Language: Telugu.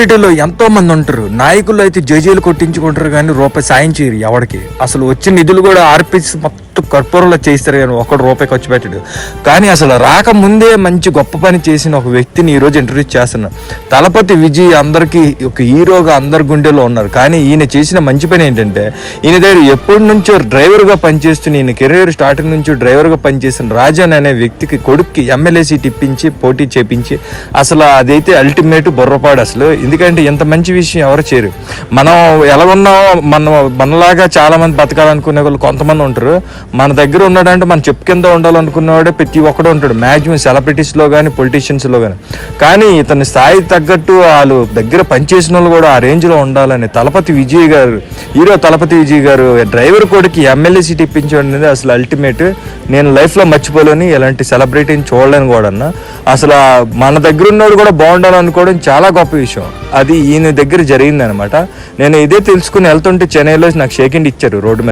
సెలబ్రిటీలో ఎంతో మంది ఉంటారు. నాయకులు అయితే జేజేలు కొట్టించుకుంటారు కానీ రూపాయి సాయం చేయరు ఎవరికి. అసలు వచ్చిన నిధులు కూడా ఆర్పిసి మొత్తం కర్పూరంలో చేస్తారు కానీ ఒక్కడు రూపాయి ఖర్చు పెట్టాడు. కానీ అసలు రాకముందే మంచి గొప్ప పని చేసిన ఒక వ్యక్తిని ఈరోజు ఇంట్రడ్యూస్ చేస్తున్నా. తలపతి విజయ్ అందరికీ ఒక హీరోగా అందరి గుండెలో ఉన్నారు. కానీ ఈయన చేసిన మంచి పని ఏంటంటే, ఈయన దగ్గర ఎప్పటి నుంచో డ్రైవర్గా పనిచేస్తున్న, ఈయన కెరీర్ స్టార్టింగ్ నుంచి డ్రైవర్గా పనిచేసిన రాజన్ అనే వ్యక్తికి కొడుక్కి ఎమ్మెల్యే సీట్ ఇప్పించి పోటీ చేపించి అసలు అదైతే అల్టిమేట్ బుర్రపాడు అసలు. ఎందుకంటే ఇంత మంచి విషయం ఎవరు చేయరు. మనం ఎలా ఉన్నామో మనలాగా చాలా మంది బతకాలనుకునే వాళ్ళు కొంతమంది ఉంటారు. మన దగ్గర ఉన్నాడంటే మన చెప్పు కింద ఉండాలనుకున్నవాడే ప్రతి ఒక్కడు ఉంటాడు, మ్యాక్సిమం సెలబ్రిటీస్లో కానీ పొలిటీషియన్స్లో కానీ. కానీ ఇతని స్థాయి తగ్గట్టు వాళ్ళు దగ్గర పనిచేసిన వాళ్ళు కూడా ఆ రేంజ్లో ఉండాలని తలపతి విజయ్ గారు, హీరో తలపతి విజయ్ గారు డ్రైవర్ కొడుకు ఎమ్మెల్యే సీట్ ఇప్పించడం అనేది అసలు అల్టిమేట్. నేను లైఫ్లో మర్చిపోలేని, ఇలాంటి సెలబ్రిటీని చూడలేను కూడా అన్న. అసలు మన దగ్గర ఉన్నవాడు కూడా బాగుండాలనుకోవడం చాలా గొప్ప విషయం. అది ఈయన దగ్గర జరిగింది అనమాట. నేను ఇదే తెలుసుకుని వెళ్తుంటే చెన్నైలో నాకు షేక్ హ్యాండ్ ఇచ్చారు రోడ్డు మీద.